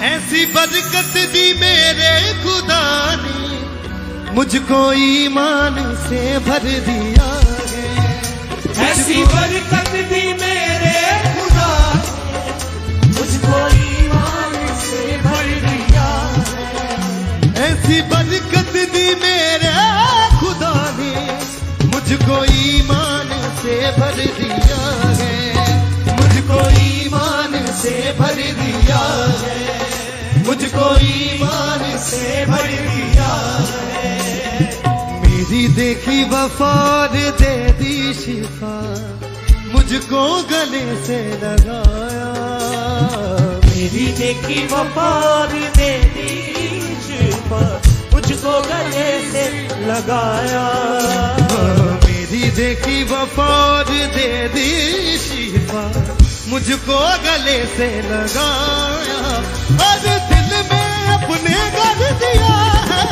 ऐसी बरकत दी मेरे खुदा ने, मुझको ईमान से भर दिया है। ऐसी बरकत दी मेरे खुदा ने, मुझको ईमान से भर दिया है। ऐसी बरकत दी मेरे खुदा ने, मुझको ईमान से भर दिया है। मुझको ईमान से भर दिया है। मुझको ईमान से भर दिया है। मेरी देखी वफाद दे दी शिफा, मुझको गले से लगाया। मेरी देखी वफाद दे दी शिफा, मुझको गले से लगाया। मेरी देखी वफाद दे दी शिफा, मुझको गले से लगाया। और दिल में अपने कर दिया है।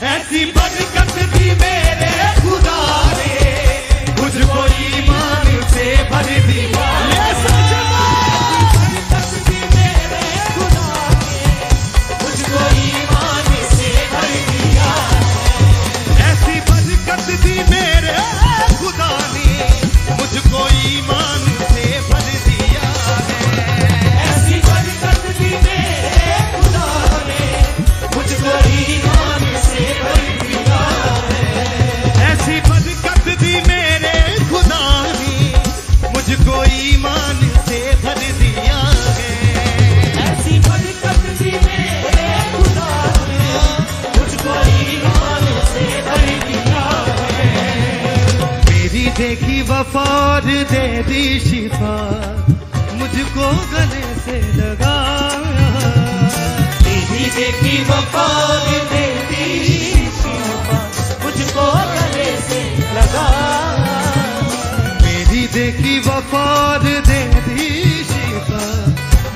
ऐसी बरकत दी मेरे खुदा ने, मुझको ईमान से भर दिया। बरकत दी मेरे खुदा ने, मुझको ईमान से भर दिया। ऐसी बरकत दी मेरे खुदा ने, मुझको ईमान से भर दिया है। ऐसी बरकत दी मेरे खुदा ने, मुझको ईमान से भर दिया है। ऐसी बरकत दी मेरे खुदा ने, मुझको ईमान से भर दिया है। ऐसी बरकत दी मेरे खुदा ने, मुझको ईमान से भर दिया है। मेरी देखी वफाद दे दी शिफा, मुझको गले से लगाया। मेरी देखी वफाद दे दी शिफा, मुझको गले से लगाया। मेरी देखी वफाद दे दी शिफा,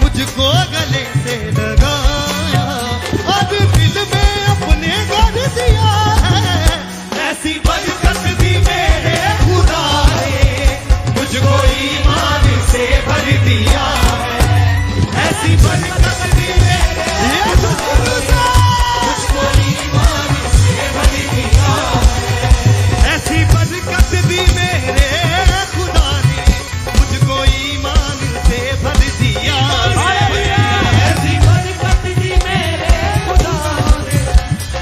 मुझको गले से लगाया। अब दिल में अपने कर दिया है। ऐसी बरकत दी मेरे खुदा ने, मुझको ईमान से भर दिया है। ऐसी बरकत दी मेरे खुदा ने, मुझको ईमान से भर दिया है। ऐसी बरकत दी मेरे खुदा ने, मुझको ईमान से भर दिया है। ऐसी बरकत दी मेरे खुदा ने,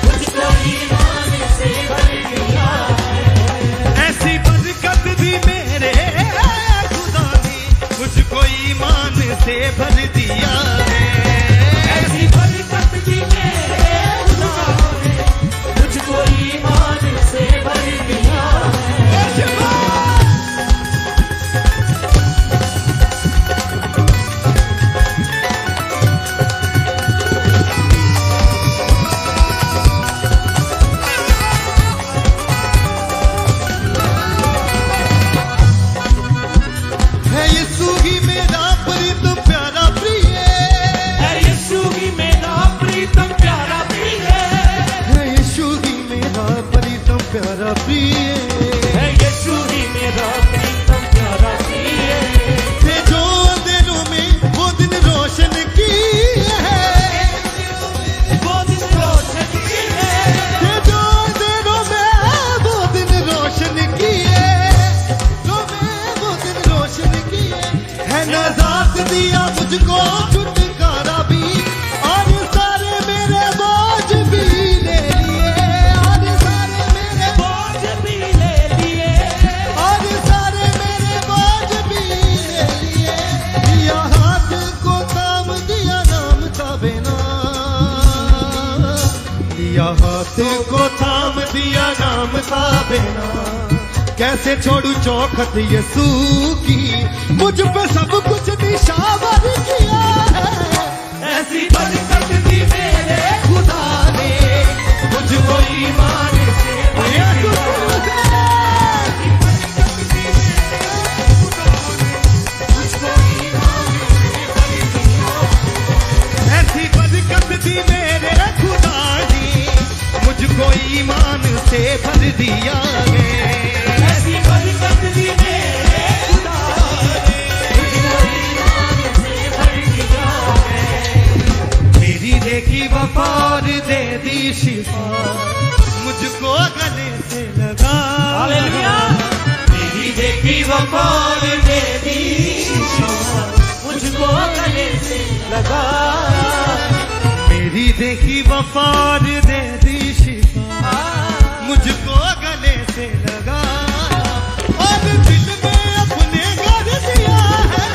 मुझको ईमान से भर दिया है। ऐसी बरकत दी मेरे खुदा ने, मुझको ईमान से भर दिया है। ऐसी बरकत दी मेरे खुदा ने, मुझको ईमान से भर दिया है। है यीशु ही मेरा प्रीतम प्यारा प्रिय। है यीशु ही मेरा प्रीतम प्यारा प्रिय। है यीशु ही मेरा प्रीतम प्यारा प्रिय। है यीशु ही मेरा प्रीतम प्यारा प्रिय। थे जो अंधेरों में वो दिन रोशन की है। वो दिन रोशन की है। थे जो अंधेरों में वो दिन रोशन की है। जो में वो दिन रोशन की है नजात दिया मुझको छुटकारा भी। और सारे मेरे बोझ भी ले लिए। और सारे मेरे बोझ भी ले लिए। और सारे मेरे बोझ भी ले लिए। दिया हाथ को थाम दिया नाम था बिना। दिया हाथ को थाम दिया नाम था बिना। कैसे छोड़ू चौखट यीशु की, मुझ पे सब कुछ निशावर किया है। ऐसी बरकत दी मेरे खुदा ने, मुझको ईमान से भर दिया। ऐसी बरकत दी मेरे खुदा ने, मुझको ईमान से भर दिया है। ऐसी बरकत दी मेरे खुदा ने, मुझको ईमान से भर दिया है। देखी वफा और दे दी शिफा, मुझको गले से लगा। हालेलुया। मेरी देखी वफा और दे दी शिफा, मुझको गले से लगा। मेरी देखी वफा और दे दी शिफा, मुझको गले से लगा। और दिल में अपने घर दिया है,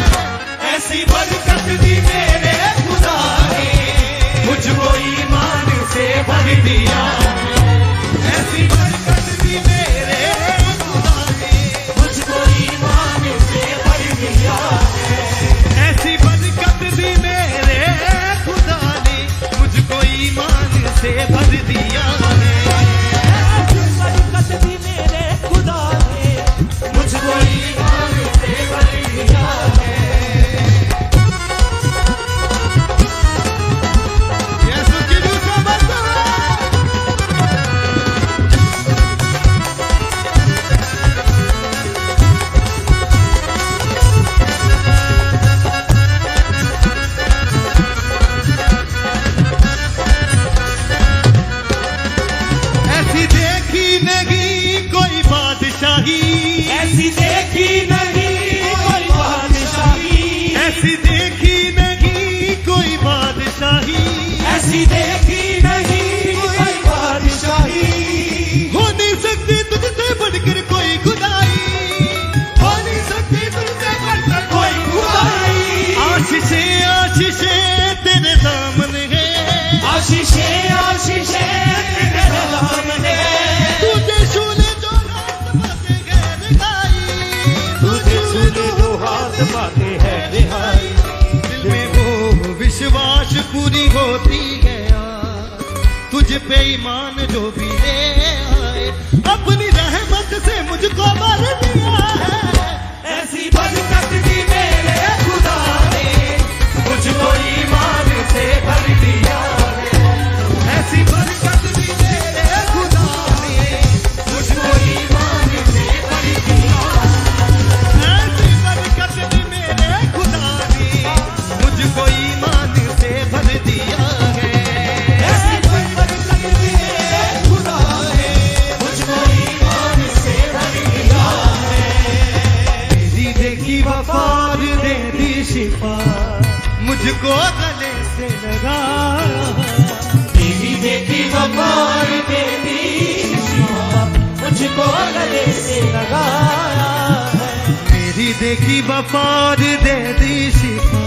ऐसी बरकत दी मेरे खुदा ने, मुझको ईमान से भर दिया। ऐसी बरकत दी मेरे खुदा ने, मुझको ईमान से भर दिया। ऐसी बरकत दी मेरे खुदा ने, मुझको ईमान से भर दिया है। बरकत दी मेरे खुदा ने, मुझको ईमान से भर दिया है। यीशु की दूसरा बरकत। ऐसी देखी नहीं कोई बादशाही, ऐसी देखी नहीं कोई बादशाही, ऐसी देखी नहीं कोई बादशाही, ऐसी देखी नहीं कोई बादशाही। हो नहीं सकती तुझसे बढ़कर कोई खुदाई, हो नहीं सकती तुझसे बढ़कर कोई खुदाई। आशीषें आशीषें तेरे दामन है, आशीषें आशीषें तेरे नाम है। तुझे छूने जो रात बातें गैर गाई, तुझे सुनो वो हाथ पाते हैं रिहाई। दिल में वो विश्वास पूरी होती है यार, तुझ पे ईमान जो भी ले आए, अपनी रहमत से मुझको भर दिया है। ऐसी बरकत दी मेरे खुदा ने, मुझको ईमान से भर दिया है। ऐसी बरकत दी मेरे खुदा ने, मुझको ईमान से भर दिया। ऐसी बरकत दी मेरे खुदा ने, मुझको ईमान से भर दिया है। ऐसी बरकत दी मेरे खुदा ने, मुझको ईमान से भर दिया है। मेरी देखी वफा और दे दी शिफा, मुझको गले से लगा। तेरी देखी वफा और दे दी शिफा, मुझको गले से लगाया है। मेरी देखी वफा और दे दी शिफा,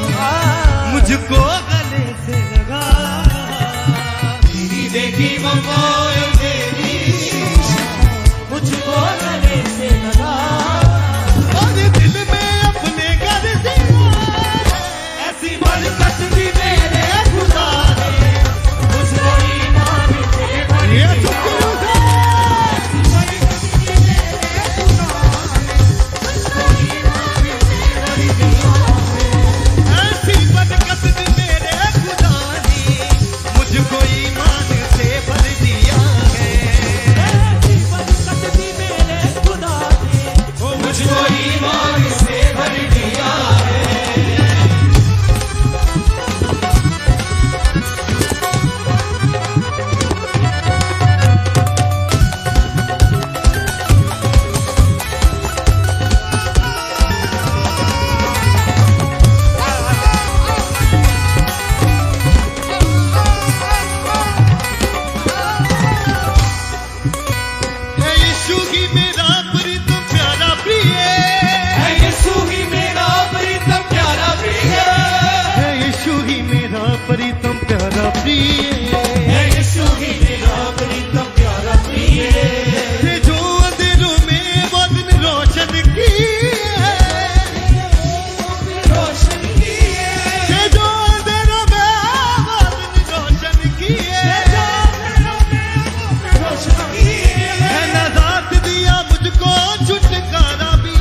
मुझको गले से लगा। तेरी देखी वफा और दे दी शिफा, मुझको गले से लगाया। और दिल में अपने घर दिया है, ऐसी बरकत दी मेरे खुदा ने, मुझको ईमान से भर ये दिया। सुकून है। ऐसी बरकत दी मेरे खुदा ने, मुझको ईमान से भर दिया है। ऐसी बरकत दी मेरे खुदा ने, मुझको ईमान से भर दिया है। है यीशु ही मेरा प्रीतम प्यारा प्रिय, है यीशु ही मेरा प्रीतम प्यारा प्रिय। है यीशु ही मेरा प्रीतम प्यारा प्रिय। है यीशु ही मेरा प्रीतम प्यारा प्रिय। है जो अंधेरों में वो दिन रोशन किए, रोशन किए, है जो अंधेरों में वो दिन रोशन किए। रोशन किए। है नजात दिया मुझको छुटकारा भी,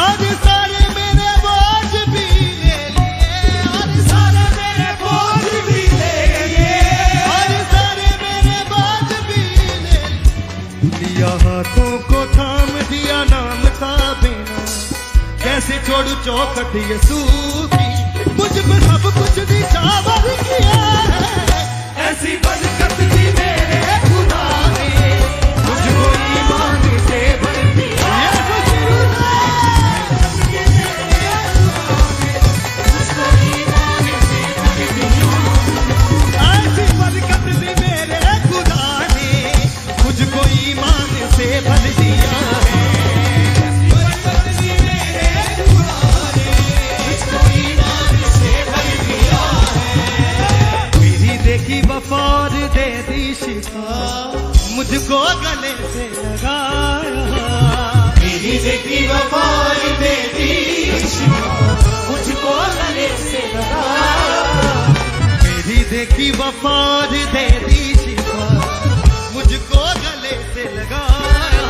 और सारे मेरे बोझ भी ले लिए, और सारे मेरे बोझ भी ले लिए। और सारे मेरे बोझ भी ले लिया। हाथों को थाम दिया नाम का बिना, कैसे छोड़ू चौखट यीशु की, मुझ पे सब कुछ निछावर किया है। देखी वफा और दे दी शिफा, मुझको गले से लगाया। मेरी देखी वफा और दे दी शिफा, मुझको गले से लगाया। मेरी देखी वफा और दे दी शिफा, मुझको गले से लगाया।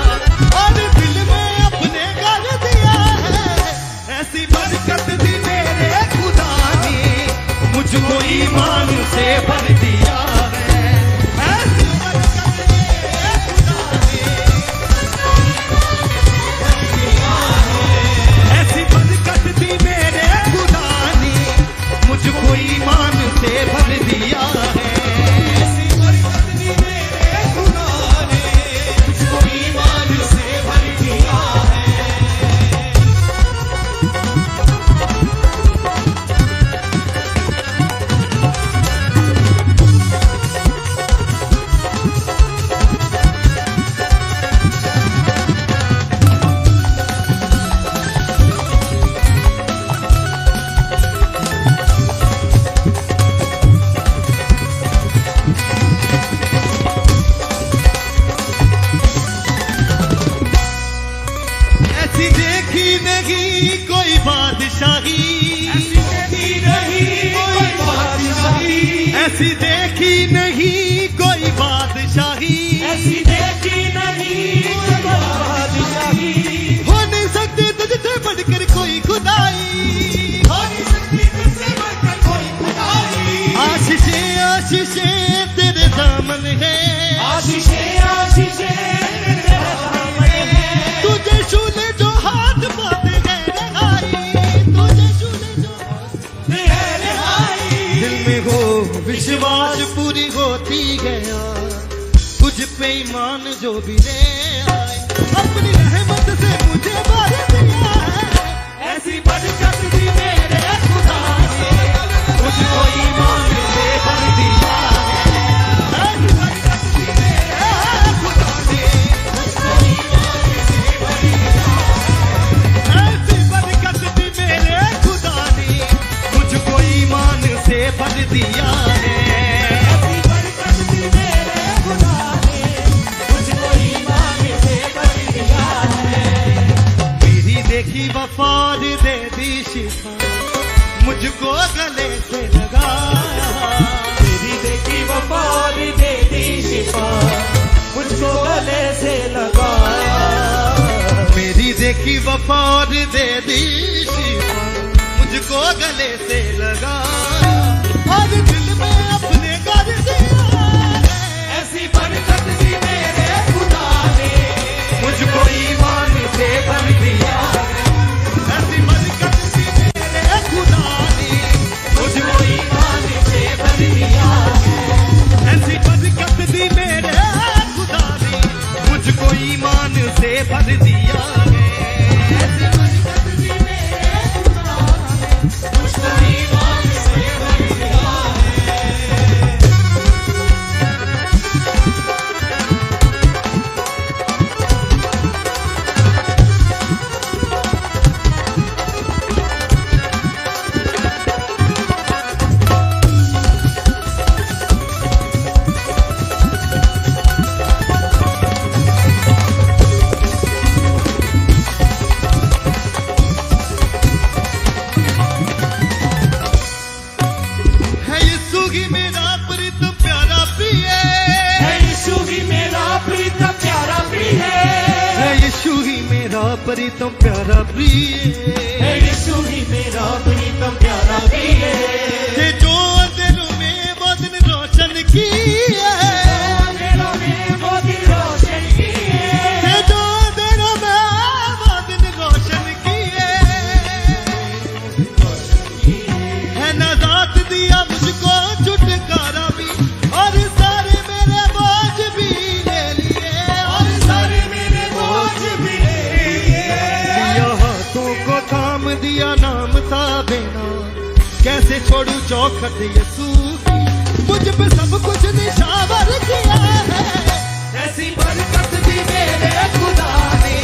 और दिल में अपने कर दिया है, ऐसी बरकत दी मेरे खुदा ने, मुझको ईमान से भर दिया है। ऐसी बरकत मेरे खुदा ने, ऐसी बरकत दी मेरे खुदा ने, मुझको ईमान से भर दिया है। ऐसी बरकत दी मेरे खुदा ने, मुझको ईमान से भर दिया है। ऐसी देखी नहीं कोई बादशाही, ऐसी देखी नहीं कोई बादशाही, ऐसी देखी नहीं कोई बादशाही, ऐसी देखी नहीं कोई बादशाही। हो नहीं सकती तुझसे बढ़कर कोई खुदाई, हो नहीं सकती तुझसे बढ़कर कोई खुदाई। आशीषें आशीषें तेरे दामन है, आशीषें आशीषें तेरे सामने हैं। तुझे छूले जो हाथ पाते हैं रहाई, तुझे छूले जो है रिहाई। दिल में हो विश्वास पूरी होती गया, तुझ पे ईमान जो भी ले आए, अपनी रहमत से मुझे भर दिया है। ऐसी बरकत दी मेरे खुदा ने, मुझको ईमान से भर दिया है। ऐसी बरकत दी मेरे खुदा ने, मुझको ईमान से भर दिया है। ऐसी बरकत दी मेरे खुदा ने, मुझको ईमान से भर दिया है। ऐसी बरकत दी मेरे खुदा ने, मुझको ईमान से भर दिया है। मेरी देखी वफा और दे दी शिफा, मुझको गले से लगाया। तेरी देखी वफा और दे दी शिफा, मुझको गले से लगाया। मेरी देखी वफा और दे दी शिफा, मुझको गले से लगाया। और दिल में अपने कर दिया है, ऐसी बरकत दी मेरे खुदा ने, मुझको ईमान से भर दिया है। ऐसी बरकत दी मेरे खुदा ने, मुझको ईमान से भर दिया है। ऐसी बरकत दी मेरे खुदा ने, मुझको ईमान से भर दिया है। ऐसी बरकत दी मेरे खुदा ने, मुझको ईमान से भर दिया है। है यीशु ही मेरा प्रीतम प्यारा प्रिय, है यीशु ही मेरा प्रीतम प्यारा प्रिय है यीशु ही मेरा प्रीतम प्यारा प्रिय, है यीशु ही मेरा प्रीतम प्यारा प्रिय है जो अंधेरों में वो दिन रोशन किए, अंधेरों में वो दिन रोशन किए, है जो अंधेरों में वो दिन रोशन किए, है नजात दिया मुझको छुटकारा भी, और सारे मेरे बोझ भी ले लिए, और सारे मेरे बोझ भी ले लिए। दिया हाथों को थाम दिया नाम था बेना, कैसे छोड़ू चौखट यीशु की, मुझ पे सब कुछ निशावर किया है। ऐसी बरकत दी मेरे खुदा ने,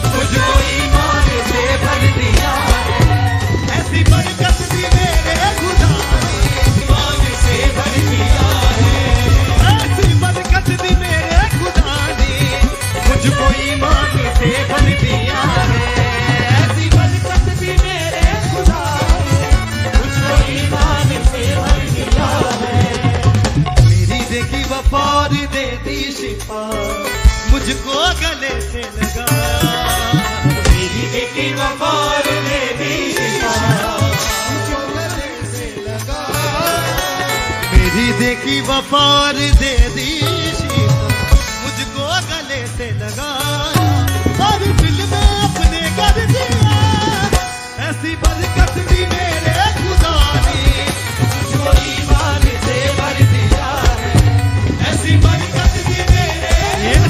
मुझको ईमान से भर दिया है। ऐसी बरकत दी मेरे खुदा ने, ईमान से भर दिया है। शिफा मुझको गले से लगा मेरी देखी वफा और दे दी शिफा मुझको गले से लगा मेरी देखी वफा और दे दी शिफा मुझको गले से लगा और दिल में अपने कर दिया ऐसी बरकत दी मेरे खुदा ने मुझको ईमान से भर दिया है ऐसी बरकत दी मेरे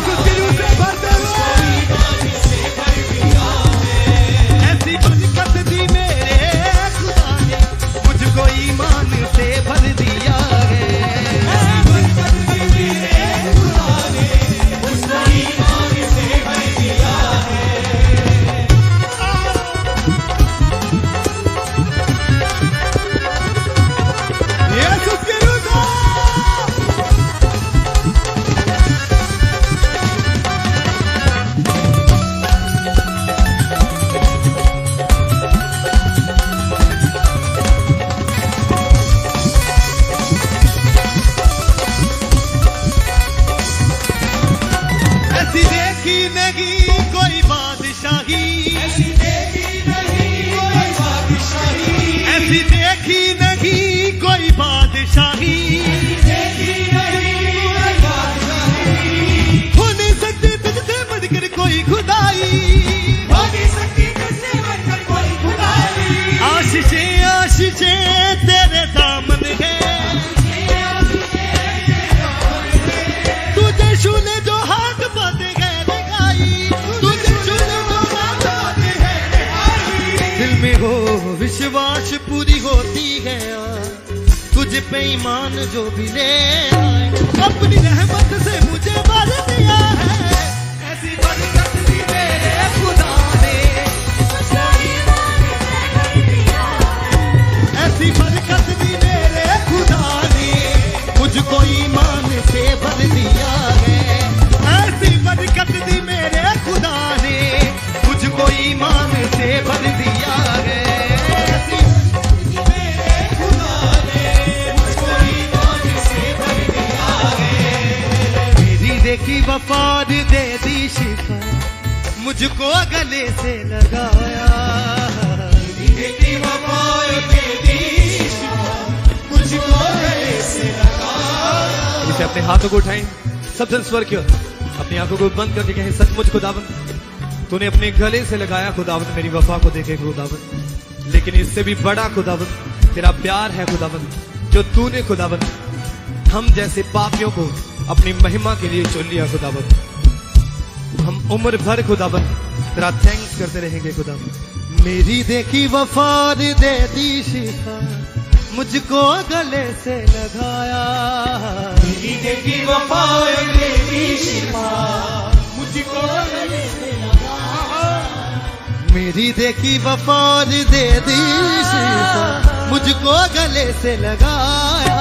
खुदा से भर मुझको ईमान से भर दिया है ऐसी बरकत दी मेरे खुदा ने मुझको ईमान से भर दिया है ऐसी बरकत दी मेरे खुदा ने मुझको ईमान से भर दिया है यीशु की रुदा ऐसी देखी नहीं कोई बादशाही ऐसी देखी नहीं कोई बादशाही ऐसी देखी नहीं कोई बादशाही देखी नहीं कोई बादशाही हो नहीं सकती तुझसे बढ़कर कोई खुदाई हो नहीं सकती तुझसे बढ़कर कोई खुदाई आशीषें आशीषें तेरे दामन है तुझे छूने जो हाथ बातें है लगाई तुझे छूने जो हाथ बातें है दिल में हो विश्वास पूरी होती है तुझ पे ईमान जो भी ले आए अपनी रहमत से मुझे भर दिया है ऐसी बरकत दी मेरे खुदा ने मुझको ईमान से भर दिया ऐसी बरकत दी मेरे खुदा ने मुझको ईमान से भर दिया है ऐसी बरकत दी मेरे खुदा ने मुझको ईमान से भर दिया है ऐसी मेरे खुदा ने मुझको ईमान से भर दिया है मेरी देखी वफाद दे दी शिफा मुझको गले से लगाया देखी वफा दे दी शिफा मुझको गले से लगा इसे अपने हाथों को उठाएं सब जन स्वर की ओर अपनी आंखों को बंद करके कहें सचमुच खुदावंद तूने अपने गले से लगाया खुदावंद मेरी वफा को देखे खुदावंद लेकिन इससे भी बड़ा खुदावंद तेरा प्यार है खुदावंद जो तूने खुदावंद हम जैसे पापियों को अपनी महिमा के लिए चुन लिया खुदावंद हम उम्र भर खुदावंद तेरा थैंक्स करते रहेंगे खुदावंद मेरी देखी वफाद दे दी शिफा मुझको गले से लगाया मेरी देखी वफा दे दी शिफा मुझको गले से लगा मेरी देखी वफाद दे दी शिफा मुझको गले से लगाया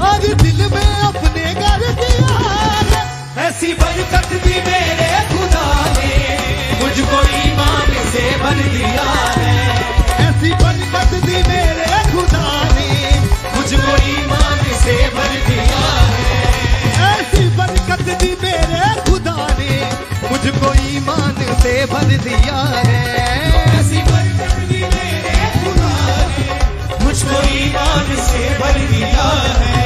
और दिल में अपने कर दिया ऐसी बरकत दी मेरे खुदा ने मुझको ईमान से भर दिया है ऐसी बरकत दी मेरे खुदा ने मुझको ईमान से भर दिया है ऐसी बरकत दी मेरे खुदा ने मुझको ईमान से भर दिया है ऐसी बरकत दी मेरे खुदा ने मुझको ईमान से भर दिया है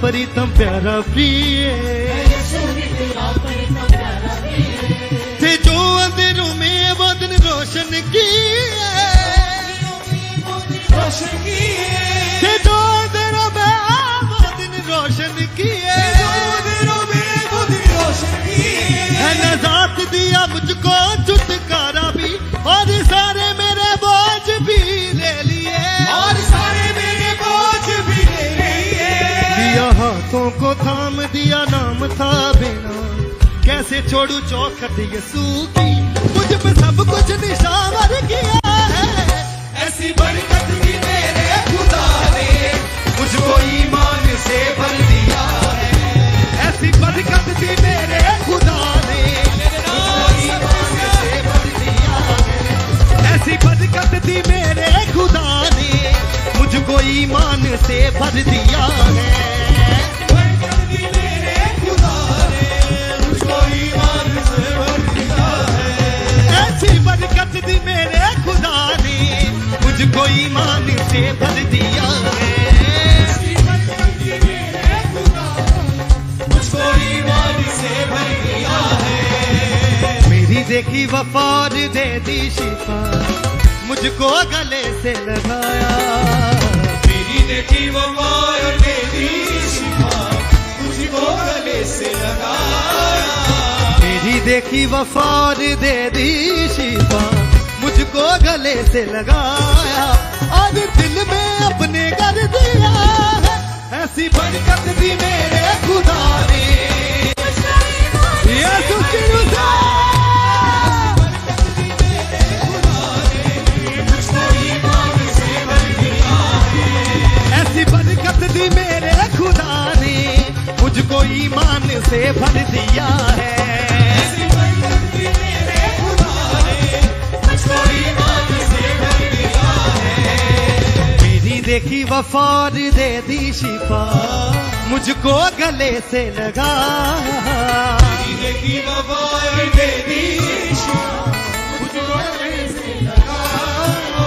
परितम प्यारा प्रिय थे जो अंधेरों में बदन रोशन किए थे जो अंधेरों में बदन रोशन किए है नजात दिया मुझको छुटकारा भी और सारा छोड़ू चौखट यसू की, मुझ पे सब कुछ निशावर किया है। ऐसी बरकत दी मेरे खुदा ने मुझको ईमान से भर दिया है। ऐसी बरकत दी मेरे खुदा ने मुझको ईमान से भर दिया है। ऐसी बरकत दी मेरे खुदा ने मुझको ईमान से भर दिया है। बरकत दी मेरे खुदा ने मुझको ईमान से भर दिया है। ऐसी बरकत दी मेरे खुदा ने मुझको ईमान से भर दिया है। ऐसी बरकत दी मेरे खुदा मुझको ईमान से भर दिया है। मेरी देखी वफार दे दी शिफा, मुझको गले से लगाया। मेरी देखी वो मार दे दी शिफा, मुझको गले से लगाया। मेरी देखी वफार दे दी शिफा, मुझको गले से लगाया और दिल में अपने कर दिया है। ऐसी बरकत दी मेरे खुदा ने यीशु की रुज़ा। ऐसी बरकत दी मेरे खुदा ने मुझको ईमान से भर दिया है। ऐसी बरकत दी मेरे खुदा ने मुझको ईमान से भर दिया है। मेरी देखी वफार दे दी शिफा, मुझको गले से लगाया। मेरी देखी वो मार दे दी शिफा, मुझको गले से लगाया।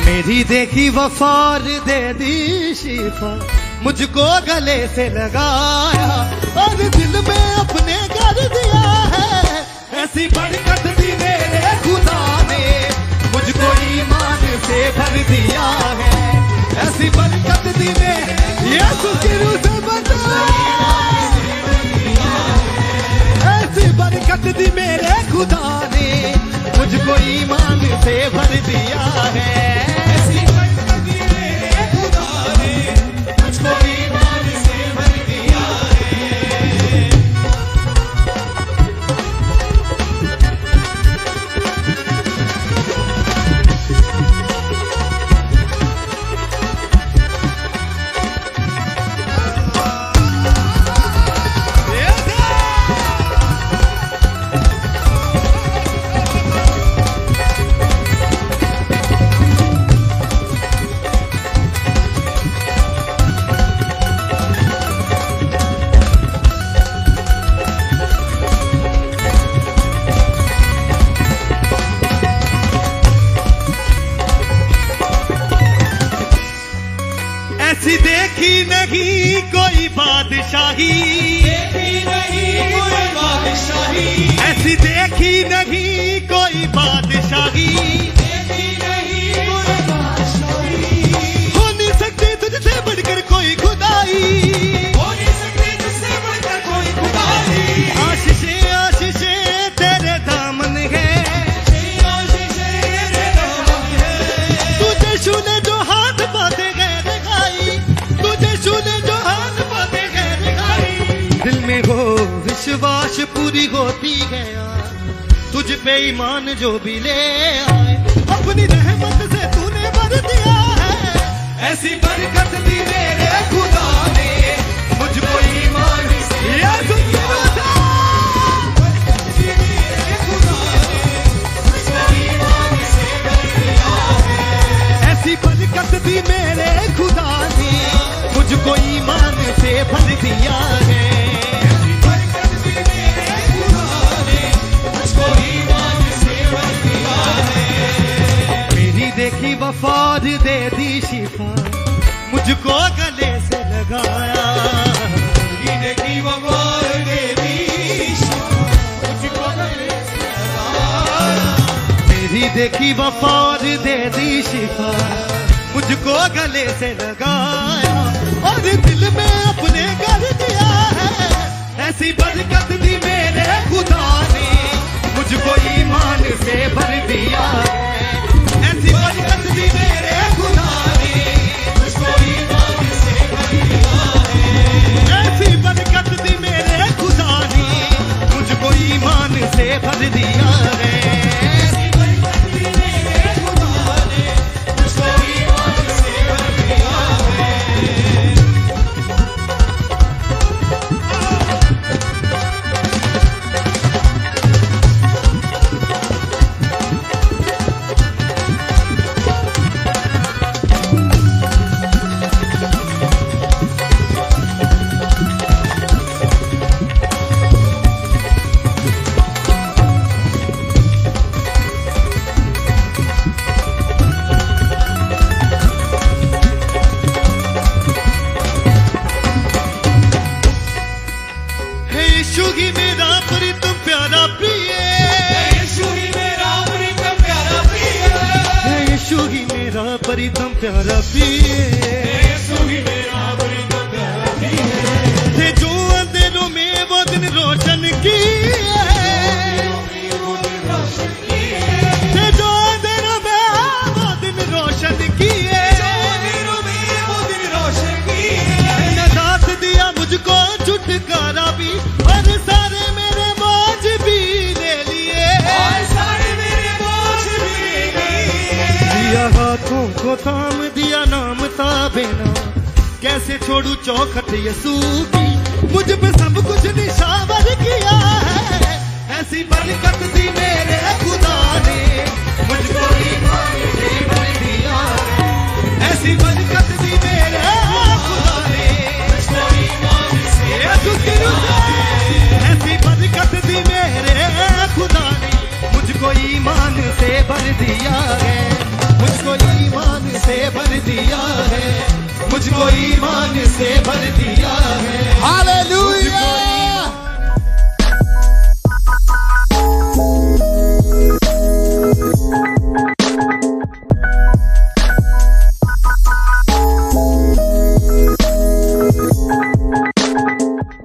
मेरी देखी वफार दे दी शिफा, मुझको गले से लगाया और दिल में अपने कर दिया है। ऐसी बरकत दी मेरे खुदा ने मुझको ईमान से भर दिया है। ऐसी बरकत दी मेरे यीशु की रूह से बचा। ऐसी बरकत दी मेरे खुदा ने मुझको ईमान से भर दिया है। ऐसी बरकत दी मेरे खुदा ने मुझको ईमान से भर दिया है। ऐसी देखी नहीं कोई बादशाही, देखी नहीं कोई बादशाही, ऐसी देखी नहीं कोई बादशाही, देखी नहीं कोई बादशाही। हो नहीं सकती तुझसे बढ़कर कोई खुदाई। हो नहीं सकती तुझसे बढ़कर कोई खुदाई। आशीषें आशीषें तेरे दामन है, आशीषें तेरे नाम है। तुझे छूने जो हाथ पाते गए दिखाई, तुझे छूने जो हाथ पाते गए दिखाई। दिल में हो विश्वास पूरी होती है यार, तुझ पे ईमान जो भी ले आए, अपनी रहमत से तूने भर दिया है। ऐसी बरकत दी मेरे खुदा ने मुझको ईमान से यीशु की वजह। बरकत दी मेरे खुदा ने मुझको ईमान से भर दिया है। ऐसी बरकत दी मेरे खुदा ने मुझको ईमान से भर दिया है। ऐसी बरकत दी मेरे खुदा ने मुझको ईमान से भर दिया है। मेरी देखी वफार दे दी शिफा, मुझको गले से लगाया। मेरी देखी वो मार दे दी शिफा, मुझको गले से लगाया। मेरी देखी वफार दे दी शिफा, मुझको गले से लगाया और दिल में अपने कर दिया है। ऐसी बरकत दी मेरे खुदा ने मुझको ईमान से भर दिया है। ऐसी बरकत दी मेरे खुदा ने मुझको ईमान से भर दिया है। ऐसी बरकत दी मेरे खुदा ने मुझको ईमान परिदम प्यारा पिए थे जो अंधेरों में वो दिन रोशन किए थे जो अंधेरों में वो दिन रोशन किए नजात दिया मुझको छुटकारा भी और सारे मेरे बोझ भी ले लिए दिया हाथों को थाम दिया नाम ताबेना कैसे छोड़ू चौखट यसू की मुझ पे सब कुछ निशावर किया है ऐसी बरकत दी मेरे खुदा ने मुझको ईमान से भर दिया ऐसी बरकत दी मेरे खुदा ने मुझको ईमान से ऐसी बरकत दी मेरे खुदा ने मुझको ईमान से भर दिया है मुझको ईमान से भर दिया है मुझको ईमान से भर दिया है Hallelujah!